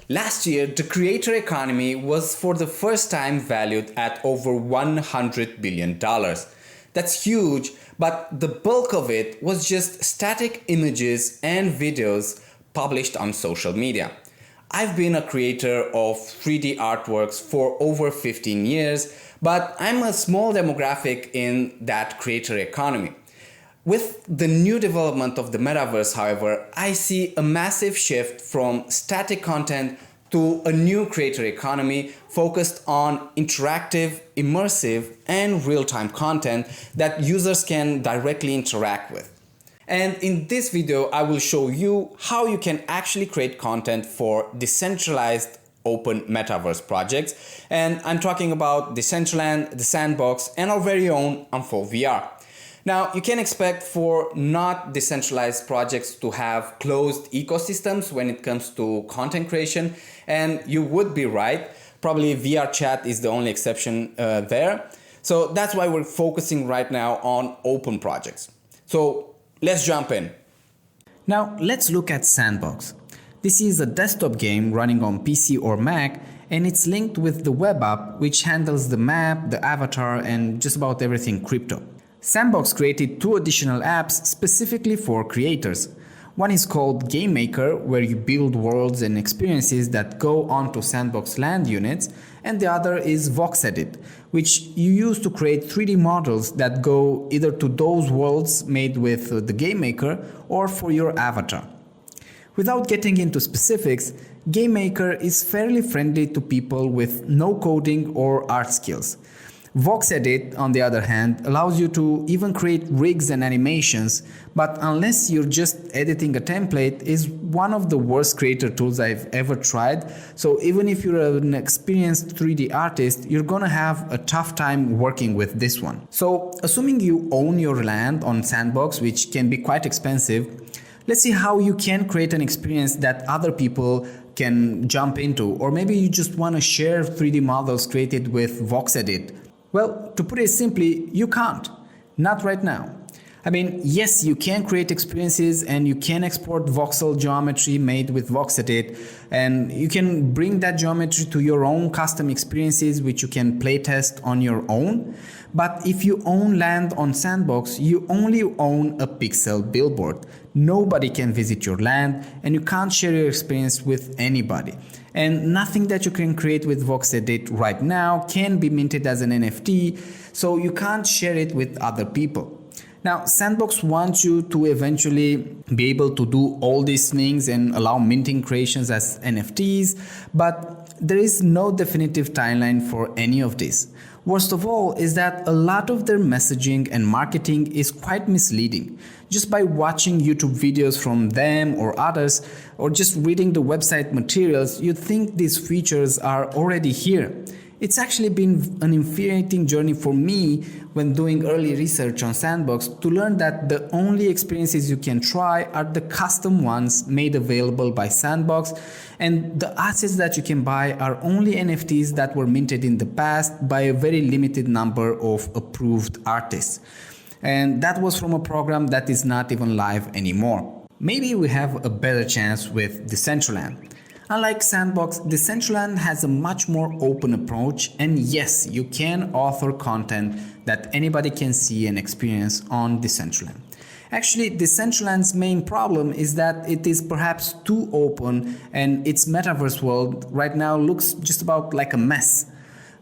Last year, the creator economy was for the first time valued at over $100 billion. That's huge, but the bulk of it was just static images and videos published on social media. I've been a creator of 3D artworks for over 15 years, but I'm a small demographic in that creator economy. With the new development of the metaverse, however, I see a massive shift from static content to a new creator economy focused on interactive, immersive, and real-time content that users can directly interact with. And in this video, I will show you how you can actually create content for decentralized open metaverse projects. And I'm talking about Decentraland, the Sandbox, and our very own UnfoldVR. Now, you can expect for not decentralized projects to have closed ecosystems when it comes to content creation, and you would be right. Probably VR chat is the only exception there. So that's why we're focusing right now on open projects. So let's jump in. Now, let's look at Sandbox. This is a desktop game running on PC or Mac, and it's linked with the web app, which handles the map, the avatar, and just about everything crypto. Sandbox created two additional apps specifically for creators. One is called Game Maker, where you build worlds and experiences that go onto Sandbox land units, and the other is VoxEdit, which you use to create 3D models that go either to those worlds made with the Game Maker or for your avatar. Without getting into specifics, Game Maker is fairly friendly to people with no coding or art skills. VoxEdit, on the other hand, allows you to even create rigs and animations, but unless you're just editing a template, is one of the worst creator tools I've ever tried. So even if you're an experienced 3D artist, you're gonna have a tough time working with this one. So assuming you own your land on Sandbox, which can be quite expensive, let's see how you can create an experience that other people can jump into, or maybe you just want to share 3D models created with VoxEdit. Well, to put it simply, you can't. Not right now. I mean, yes, you can create experiences and you can export voxel geometry made with VoxEdit, and you can bring that geometry to your own custom experiences which you can playtest on your own. But if you own land on Sandbox, you only own a pixel billboard. Nobody can visit your land and you can't share your experience with anybody. And nothing that you can create with VoxEdit right now can be minted as an NFT, so you can't share it with other people. Now, Sandbox wants you to eventually be able to do all these things and allow minting creations as NFTs, but there is no definitive timeline for any of this. Worst of all is that a lot of their messaging and marketing is quite misleading. Just by watching YouTube videos from them or others, or just reading the website materials, you'd think these features are already here. It's actually been an infuriating journey for me when doing early research on Sandbox to learn that the only experiences you can try are the custom ones made available by Sandbox, and the assets that you can buy are only NFTs that were minted in the past by a very limited number of approved artists. And that was from a program that is not even live anymore. Maybe we have a better chance with Decentraland. Unlike Sandbox, Decentraland has a much more open approach, and yes, you can author content that anybody can see and experience on Decentraland. Actually, Decentraland's main problem is that it is perhaps too open, and its metaverse world right now looks just about like a mess.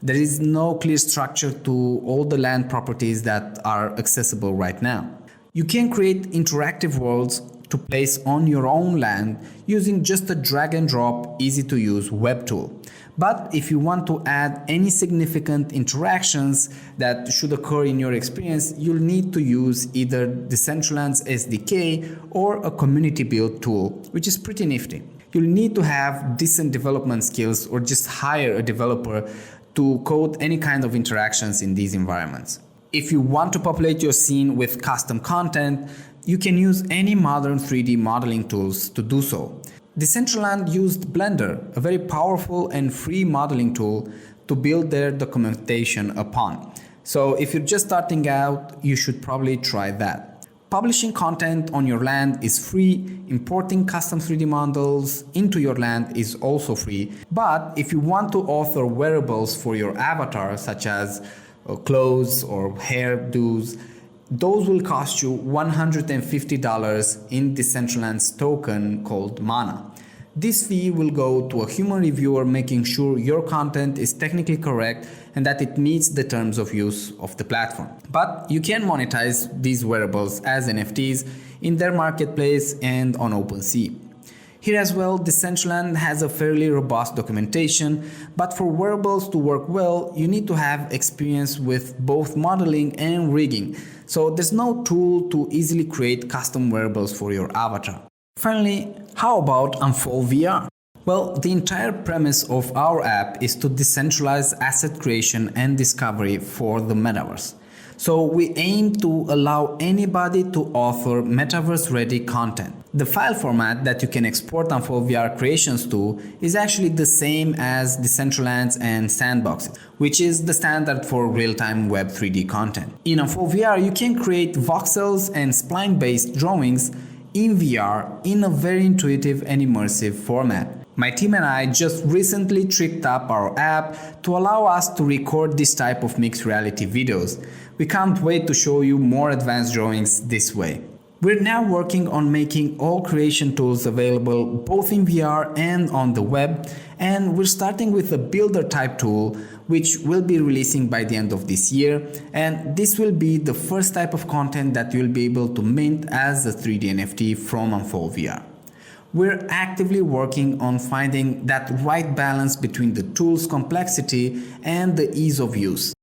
There is no clear structure to all the land properties that are accessible right now. You can create interactive worlds to place on your own land using just a drag and drop, easy to use web tool. But if you want to add any significant interactions that should occur in your experience, you'll need to use either Decentraland's SDK or a community build tool, which is pretty nifty. You'll need to have decent development skills or just hire a developer to code any kind of interactions in these environments. If you want to populate your scene with custom content, you can use any modern 3D modeling tools to do so. Decentraland used Blender, a very powerful and free modeling tool, to build their documentation upon. So if you're just starting out, you should probably try that. publishing content on your land is free, importing custom 3D models into your land is also free. But if you want to author wearables for your avatar, such as clothes or hairdos, those will cost you $150 in Decentraland's token called Mana. This fee will go to a human reviewer making sure your content is technically correct and that it meets the terms of use of the platform. But you can monetize these wearables as NFTs in their marketplace and on OpenSea. Here as well, Decentraland has a fairly robust documentation, but for wearables to work well, you need to have experience with both modeling and rigging. So there's no tool to easily create custom wearables for your avatar. Finally, how about UnfoldVR? Well, the entire premise of our app is to decentralize asset creation and discovery for the Metaverse. So we aim to allow anybody to author Metaverse-ready content. The file format that you can export UnfoldVR creations to is actually the same as Decentraland's and Sandbox, which is the standard for real-time Web 3D content. In UnfoldVR, you can create voxels and spline-based drawings in VR in a very intuitive and immersive format. My team and I just recently tricked up our app to allow us to record this type of mixed reality videos. We can't wait to show you more advanced drawings this way. We're now working on making all creation tools available both in VR and on the web, and we're starting with a builder type tool which we'll be releasing by the end of this year, and this will be the first type of content that you'll be able to mint as a 3D NFT from UnfoldVR. We're actively working on finding that right balance between the tool's complexity and the ease of use.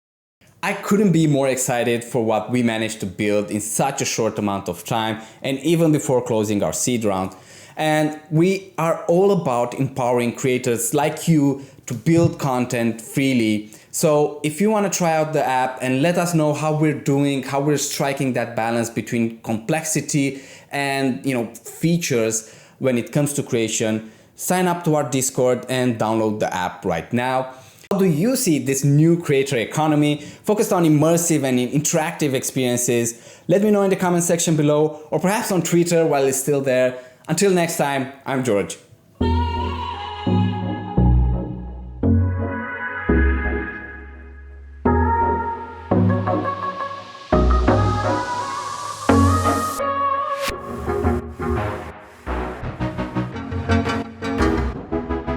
I couldn't be more excited for what we managed to build in such a short amount of time and even before closing our seed round. And we are all about empowering creators like you to build content freely. So if you want to try out the app and let us know how we're doing, how we're striking that balance between complexity and features when it comes to creation, sign up to our Discord and download the app right now. How do you see this new creator economy focused on immersive and interactive experiences? Let me know in the comment section below or perhaps on Twitter while it's still there. Until next time, I'm George.